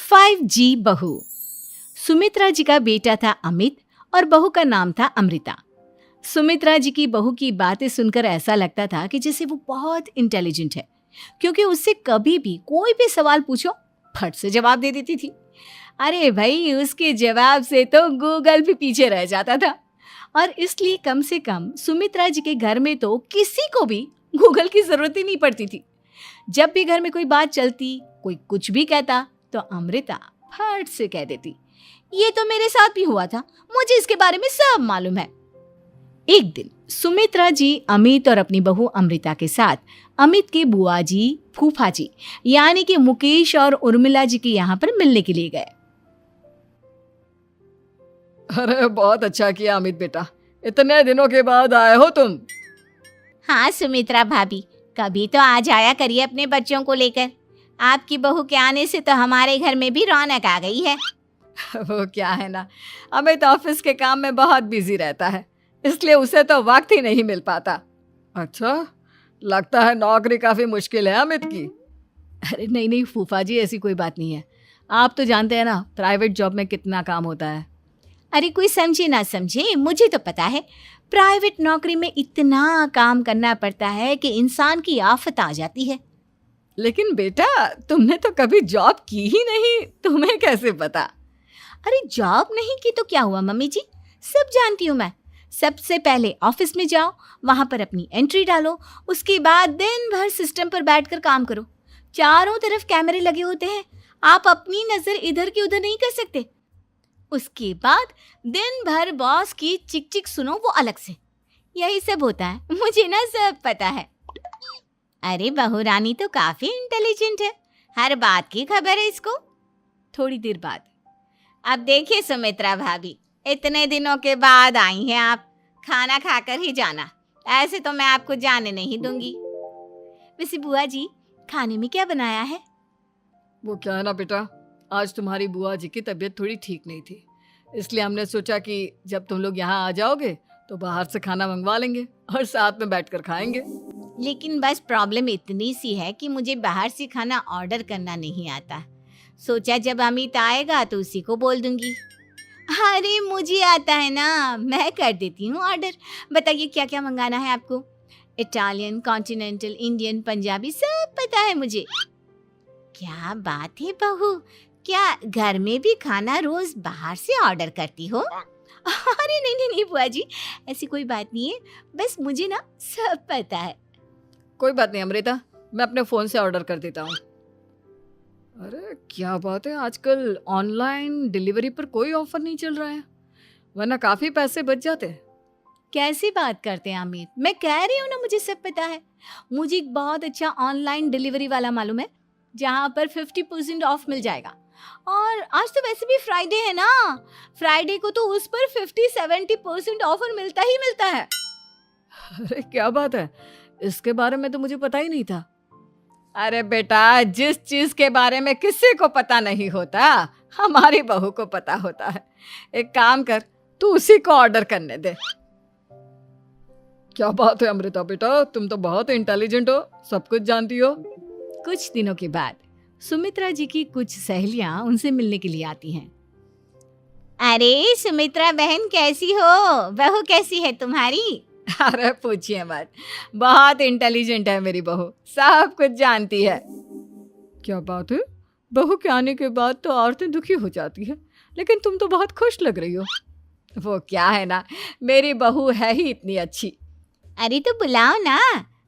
5G बहू। सुमित्रा जी का बेटा था अमित और बहू का नाम था अमृता। सुमित्रा जी की बहू की बातें सुनकर ऐसा लगता था कि जैसे वो बहुत इंटेलिजेंट है, क्योंकि उससे कभी भी कोई भी सवाल पूछो फट से जवाब दे देती थी। अरे भाई, उसके जवाब से तो गूगल भी पीछे रह जाता था। और इसलिए कम से कम सुमित्रा जी के घर में तो किसी को भी गूगल की जरूरत ही नहीं पड़ती थी। जब भी घर में कोई बात चलती, कोई कुछ भी कहता, तो अमृता फट से कह देती, ये तो मेरे साथ भी हुआ था, मुझे इसके बारे में सब मालूम है। एक दिन सुमित्रा जी अमित और अपनी बहू अमृता के साथ अमित के बुआ जी, फूफा जी यानी कि मुकेश और उर्मिला जी के यहाँ पर मिलने के लिए गए। अरे बहुत अच्छा किया अमित बेटा, इतने दिनों के बाद आए हो तुम। हाँ सुमित्रा भाभी, कभी तो आ जाया करिए अपने बच्चों को लेकर। आपकी बहू के आने से तो हमारे घर में भी रौनक आ गई है। वो क्या है ना, अमित ऑफिस के काम में बहुत बिजी रहता है, इसलिए उसे तो वक्त ही नहीं मिल पाता। अच्छा, लगता है नौकरी काफी मुश्किल है अमित की। अरे नहीं फूफा जी, ऐसी कोई बात नहीं है। आप तो जानते हैं ना प्राइवेट जॉब में कितना काम होता है। अरे कोई समझे ना समझे, मुझे तो पता है प्राइवेट नौकरी में इतना काम करना पड़ता है कि इंसान की आफत आ जाती है। लेकिन बेटा, तुमने तो कभी जॉब की ही नहीं, तुम्हें कैसे पता? अरे जॉब नहीं की तो क्या हुआ मम्मी जी, सब जानती हूँ मैं। सबसे पहले ऑफिस में जाओ, वहां पर अपनी एंट्री डालो, उसके बाद दिन भर सिस्टम पर बैठकर काम करो। चारों तरफ कैमरे लगे होते हैं, आप अपनी नजर इधर की उधर नहीं कर सकते। उसके बाद दिन भर बॉस की चिक चिक सुनो, वो अलग से। यही सब होता है, मुझे ना सब पता है। अरे बहू रानी तो काफी इंटेलिजेंट है, हर बात की खबर है इसको। थोड़ी देर बाद, अब देखिए सुमित्रा भाभी, इतने दिनों के बाद आई हैं आप, खाना खाकर ही जाना, ऐसे तो मैं आपको जाने नहीं दूंगी। वैसे बुआ जी, खाने में क्या बनाया है? वो क्या है ना बेटा, आज तुम्हारी बुआ जी की तबीयत थोड़ी ठीक नहीं थी, इसलिए हमने सोचा कि जब तुम लोग यहाँ आ जाओगे तो बाहर से खाना मंगवा लेंगे और साथ में बैठकर खाएंगे। लेकिन बस प्रॉब्लम इतनी सी है कि मुझे बाहर से खाना ऑर्डर करना नहीं आता। सोचा जब अमित आएगा तो उसी को बोल दूंगी। अरे मुझे आता है ना, मैं कर देती हूँ ऑर्डर। बताइए क्या क्या मंगाना है आपको? इटालियन, कॉन्टिनेंटल, इंडियन, पंजाबी, सब पता है मुझे। क्या बात है बहू, क्या घर में भी खाना रोज बाहर से ऑर्डर करती हो? अरे नहीं बुआ जी, ऐसी कोई बात नहीं है, बस मुझे ना सब पता है। कोई बात नहीं अमृता, मैं अपने फोन से ऑर्डर कर देता हूँ। अरे क्या बात है, आजकल ऑनलाइन डिलीवरी पर कोई ऑफर नहीं चल रहा है, वरना काफी पैसे बच जाते। कैसी बात करते हैं अमित, मैं कह रही हूँ ना मुझे सब पता है। मुझे एक बहुत अच्छा ऑनलाइन डिलीवरी वाला मालूम है, जहाँ पर 50% ऑफ मिल जाएगा। और आज तो वैसे भी फ्राइडे है ना, फ्राइडे को तो उस पर 50-70% ऑफर मिलता ही मिलता है। अरे क्या बात है, इसके बारे में तो मुझे पता ही नहीं था। अरे बेटा, जिस चीज के बारे में किसी को पता नहीं होता, हमारी बहू को पता होता है। एक काम कर, तू उसी को ऑर्डर करने दे। क्या बात है अमृता बेटा, तुम तो बहुत इंटेलिजेंट हो, सब कुछ जानती हो। कुछ दिनों के बाद सुमित्रा जी की कुछ सहेलियां उनसे मिलने के लिए आती हैं। अरे सुमित्रा बहन कैसी हो, बहू कैसी है तुम्हारी? अरे पूछिए मत, बहुत इंटेलिजेंट है मेरी बहू, सब कुछ जानती है। क्या बात है, बहू के आने के बाद तो औरतें दुखी हो जाती है, लेकिन तुम तो बहुत खुश लग रही हो। वो क्या है ना, मेरी बहू है ही इतनी अच्छी। अरे तो बुलाओ ना,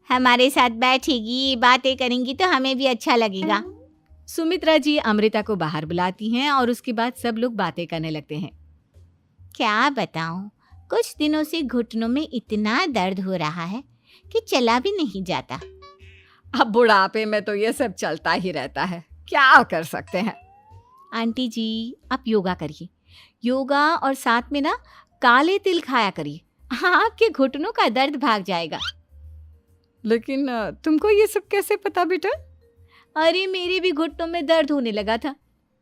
हमारे साथ बैठेगी, बातें करेंगी तो हमें भी अच्छा लगेगा। सुमित्रा जी अमृता को बाहर बुलाती हैं और उसके बाद सब लोग बातें करने लगते हैं। क्या बताऊं, कुछ दिनों से घुटनों में इतना दर्द हो रहा है कि चला भी नहीं जाता। अब बुढ़ापे में तो ये सब चलता ही रहता है, क्या कर सकते हैं। आंटी जी, आप योगा करिए, योगा और साथ में ना काले तिल खाया करिए, आपके घुटनों का दर्द भाग जाएगा। लेकिन तुमको ये सब कैसे पता बेटा? अरे मेरे भी घुटनों में दर्द होने लगा था,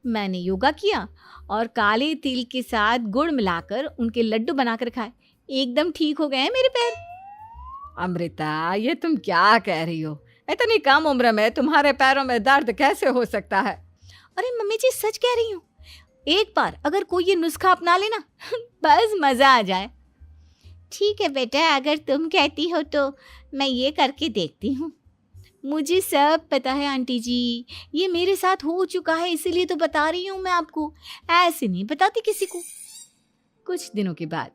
मैंने योगा किया और काले तिल के साथ गुड़ मिलाकर उनके लड्डू बनाकर खाए, एकदम ठीक हो गए हैं मेरे पैर। अमृता, ये तुम क्या कह रही हो? इतनी कम उम्र में तुम्हारे पैरों में दर्द कैसे हो सकता है? अरे मम्मी जी सच कह रही हूँ, एक बार अगर कोई ये नुस्खा अपना लेना बस मज़ा आ जाए। ठीक है बेटा, अगर तुम कहती हो तो मैं ये करके देखती हूँ। मुझे सब पता है आंटी जी, ये मेरे साथ हो चुका है, इसीलिए तो बता रही हूँ मैं आपको, ऐसे नहीं बताती किसी को। कुछ दिनों के बाद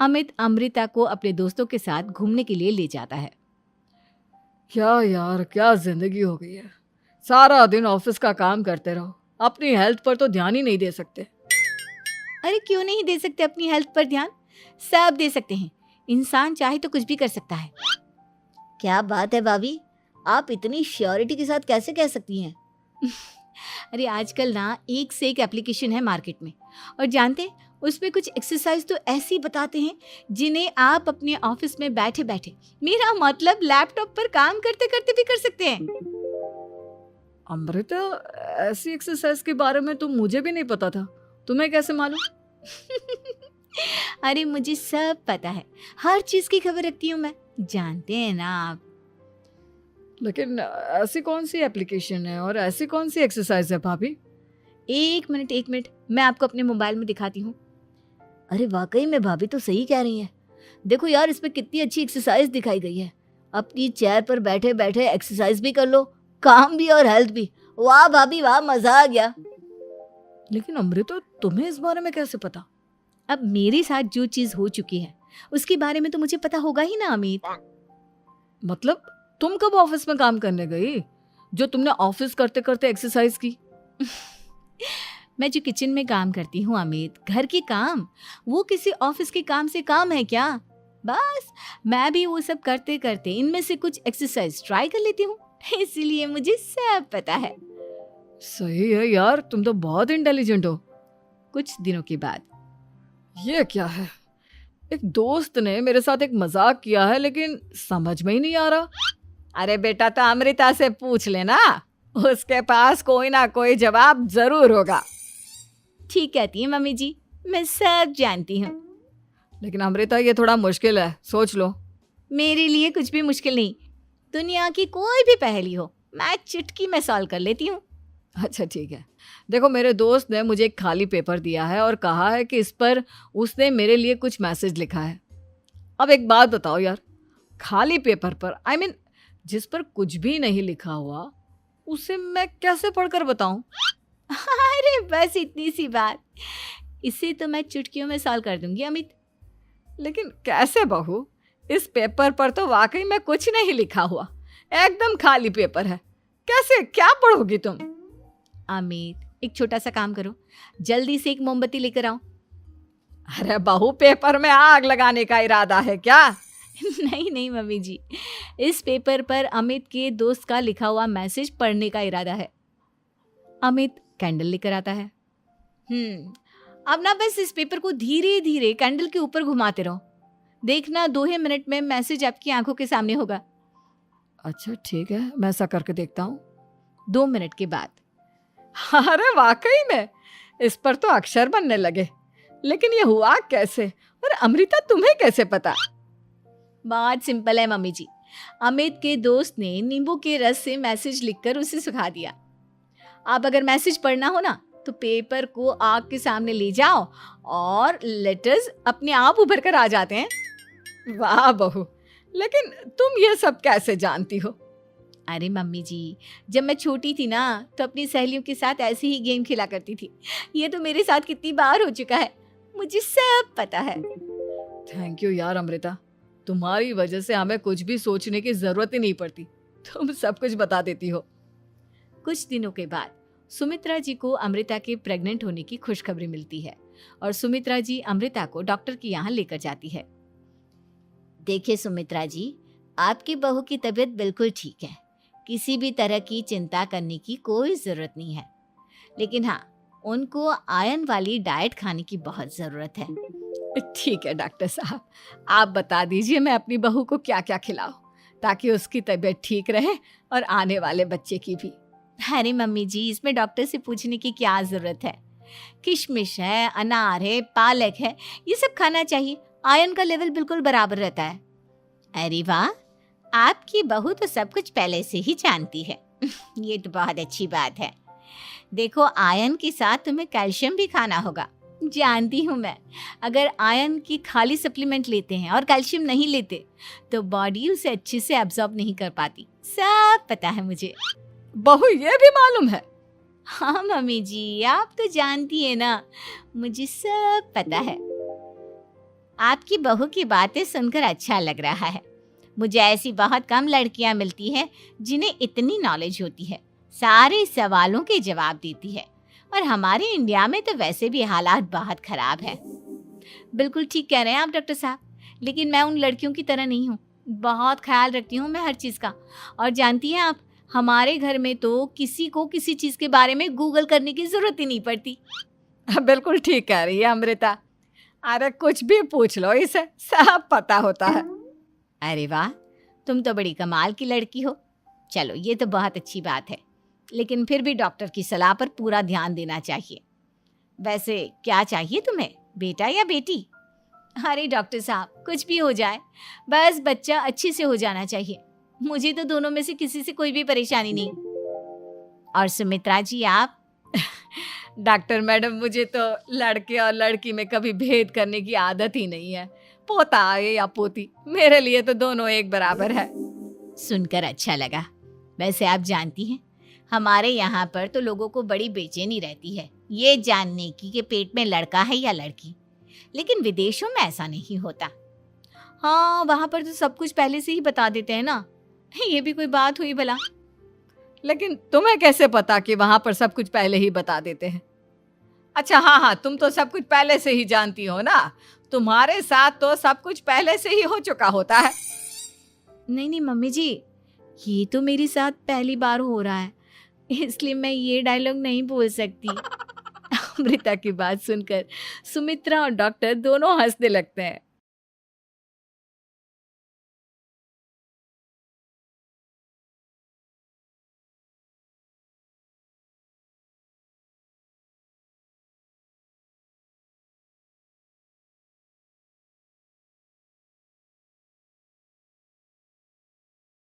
अमित अमृता को अपने दोस्तों के साथ घूमने के लिए ले जाता है। क्या यार, क्या जिंदगी हो गई है। सारा दिन ऑफिस का काम करते रहो, अपनी हेल्थ पर तो ध्यान ही नहीं दे सकते। अरे क्यों नहीं दे सकते अपनी हेल्थ पर ध्यान? सब दे सकते हैं, इंसान चाहे तो कुछ भी कर सकता है। क्या बात है भाभी, आप इतनी श्योरिटी के साथ कैसे कह सकती हैं? अरे आजकल ना एक से एक एप्लीकेशन है मार्केट में, और जानते हैं उसमें कुछ एक्सरसाइज तो ऐसी बताते हैं जिन्हें आप अपने ऑफिस में बैठे बैठे, मेरा मतलब लैपटॉप पर काम करते करते भी कर सकते हैं। अमृता, ऐसी एक्सरसाइज के बारे में तो मुझे भी नहीं पता था, तुम्हें कैसे मालूम? अरे मुझे सब पता है, हर चीज की खबर रखती हूँ मैं, जानते हैं ना आप। लेकिन ऐसी कौन सी एप्लीकेशन है और ऐसी कौन सी एक्सरसाइज है भाभी? एक मिनट, मैं आपको अपने मोबाइल में दिखाती हूँ। अरे वाकई में भाभी तो सही कह रही हैं। देखो यार, इसमें कितनी अच्छी एक्सरसाइज दिखाई गई है। अपनी चेयर पर बैठे बैठे एक्सरसाइज भी कर लो, काम भी और हेल्थ भी। वाह भाभी वाह, मजा आ गया। लेकिन अमृता, तुम्हें इस बारे में कैसे पता? अब मेरे साथ जो चीज हो चुकी है उसके बारे में तो मुझे पता होगा ही ना अमित। मतलब तुम कब ऑफिस में काम करने गई जो तुमने ऑफिस करते करते एक्सरसाइज की? मैं जो किचन में काम करती हूँ अमित, घर के काम, वो किसी ऑफिस के काम से काम है क्या? बस मैं भी वो सब करते करते इनमें से कुछ एक्सरसाइज ट्राई कर लेती हूँ, इसीलिए मुझे सब पता है। सही है यार, तुम तो बहुत इंटेलिजेंट हो। कुछ दिनों के बाद ये क्या है? एक दोस्त ने मेरे साथ एक मजाक किया है, लेकिन समझ में ही नहीं आ रहा। अरे बेटा, तो अमृता से पूछ लेना, उसके पास कोई ना कोई जवाब जरूर होगा। ठीक कहती है मम्मी जी, मैं सब जानती हूँ। लेकिन अमृता, ये थोड़ा मुश्किल है, सोच लो। मेरे लिए कुछ भी मुश्किल नहीं, दुनिया की कोई भी पहेली हो मैं चुटकी में सॉल्व कर लेती हूँ। अच्छा ठीक है, देखो मेरे दोस्त ने मुझे एक खाली पेपर दिया है और कहा है कि इस पर उसने मेरे लिए कुछ मैसेज लिखा है। अब एक बात बताओ यार, खाली पेपर पर, आई मीन जिस पर कुछ भी नहीं लिखा हुआ, उसे मैं कैसे पढ़कर बताऊं? अरे बस इतनी सी बात, इसे तो मैं चुटकियों में सॉल्व कर दूंगी अमित। लेकिन कैसे बहू? इस पेपर पर तो वाकई में कुछ नहीं लिखा हुआ, एकदम खाली पेपर है, कैसे, क्या पढ़ोगी तुम? अमित, एक छोटा सा काम करो, जल्दी से एक मोमबत्ती लेकर आओ। अरे बहू, पेपर में आग लगाने का इरादा है क्या? नहीं मम्मी जी, इस पेपर पर अमित के दोस्त का लिखा हुआ मैसेज पढ़ने का इरादा है। अमित कैंडल लेकर आता है। अब ना बस इस पेपर को धीरे धीरे कैंडल के ऊपर घुमाते रहो, देखना 2 ही मिनट में मैसेज आपकी आंखों के सामने होगा। अच्छा ठीक है, मैं ऐसा करके देखता हूँ। 2 मिनट के बाद, अरे वाकई में इस पर तो अक्षर बनने लगे, लेकिन ये हुआ कैसे? और अमृता, तुम्हें कैसे पता? बहुत सिंपल है मम्मी जी, अमित के दोस्त ने नींबू के रस से मैसेज लिखकर उसे सुखा दिया। अब अगर मैसेज पढ़ना हो ना तो पेपर को आग के सामने ले जाओ और लेटर्स अपने आप उभर कर आ जाते हैं। वाह बहू, लेकिन तुम ये सब कैसे जानती हो? अरे मम्मी जी, जब मैं छोटी थी ना तो अपनी सहेलियों के साथ ऐसे ही गेम खेला करती थी। ये तो मेरे साथ कितनी बार हो चुका है, मुझे सब पता है। थैंक यू यार अमृता, तुम्हारी वजह से हमें कुछ भी सोचने की जरूरत ही नहीं पड़ती, तुम सब कुछ बता देती हो। कुछ दिनों के बाद सुमित्रा जी को अमृता के प्रेग्नेंट होने की खुशखबरी मिलती है और सुमित्रा जी अमृता को डॉक्टर के यहाँ लेकर जाती है। देखिए सुमित्रा जी, आपकी बहू की तबीयत बिल्कुल ठीक है, किसी भी तरह की चिंता करने की कोई ज़रूरत नहीं है। लेकिन हाँ, उनको आयरन वाली डाइट खाने की बहुत ज़रूरत है। ठीक है डॉक्टर साहब, आप बता दीजिए मैं अपनी बहू को क्या क्या खिलाऊं ताकि उसकी तबीयत ठीक रहे और आने वाले बच्चे की भी। अरे मम्मी जी, इसमें डॉक्टर से पूछने की क्या ज़रूरत है? किशमिश है, अनार है, पालक है, ये सब खाना चाहिए, आयरन का लेवल बिल्कुल बराबर रहता है। अरे वाह, आपकी बहू तो सब कुछ पहले से ही जानती है। ये तो बहुत अच्छी बात है। देखो, आयरन के साथ तुम्हें कैल्शियम भी खाना होगा। जानती हूँ मैं, अगर आयरन की खाली सप्लीमेंट लेते हैं और कैल्शियम नहीं लेते तो बॉडी उसे अच्छे से एब्जॉर्ब नहीं कर पाती। सब पता है मुझे। बहू ये भी मालूम है? हाँ मम्मी जी, आप तो जानती है ना, मुझे सब पता है। आपकी बहू की बातें सुनकर अच्छा लग रहा है। मुझे ऐसी बहुत कम लड़कियां मिलती हैं जिन्हें इतनी नॉलेज होती है, सारे सवालों के जवाब देती है। और हमारे इंडिया में तो वैसे भी हालात बहुत खराब है। बिल्कुल ठीक कह रहे हैं आप डॉक्टर साहब, लेकिन मैं उन लड़कियों की तरह नहीं हूँ। बहुत ख्याल रखती हूँ मैं हर चीज़ का। और जानती हैं आप, हमारे घर में तो किसी को किसी चीज़ के बारे में गूगल करने की ज़रूरत ही नहीं पड़ती। बिल्कुल ठीक कह रही है अमृता। अरे कुछ भी पूछ लो इसे, सब पता होता है। अरे वाह, तुम तो बड़ी कमाल की लड़की हो। चलो, ये तो बहुत अच्छी बात है, लेकिन फिर भी डॉक्टर की सलाह पर पूरा ध्यान देना चाहिए। वैसे क्या चाहिए तुम्हें, बेटा या बेटी? अरे डॉक्टर साहब, कुछ भी हो जाए, बस बच्चा अच्छे से हो जाना चाहिए। मुझे तो दोनों में से किसी से कोई भी परेशानी नहीं। और सुमित्रा जी, आप? डॉक्टर मैडम, मुझे तो लड़के और लड़की में कभी भेद करने की आदत ही नहीं है। पोता आए या पोती, मेरे लिए तो दोनों एक बराबर है। सुनकर अच्छा लगा। वैसे आप जानती हैं, हमारे यहाँ पर तो लोगों को बड़ी बेचैनी रहती है ये जानने की कि पेट में लड़का है या लड़की, लेकिन विदेशों में ऐसा नहीं होता। हाँ, वहाँ पर तो सब कुछ पहले से ही बता देते हैं ना। ये भी कोई बात हुई भला? लेकिन तुम्हें कैसे पता कि वहां पर सब कुछ पहले ही बता देते हैं? अच्छा हाँ, तुम तो सब कुछ पहले से ही जानती हो ना। तुम्हारे साथ तो सब कुछ पहले से ही हो चुका होता है। नहीं मम्मी जी, ये तो मेरे साथ पहली बार हो रहा है, इसलिए मैं ये डायलॉग नहीं बोल सकती। अमृता की बात सुनकर सुमित्रा और डॉक्टर दोनों हंसने लगते हैं।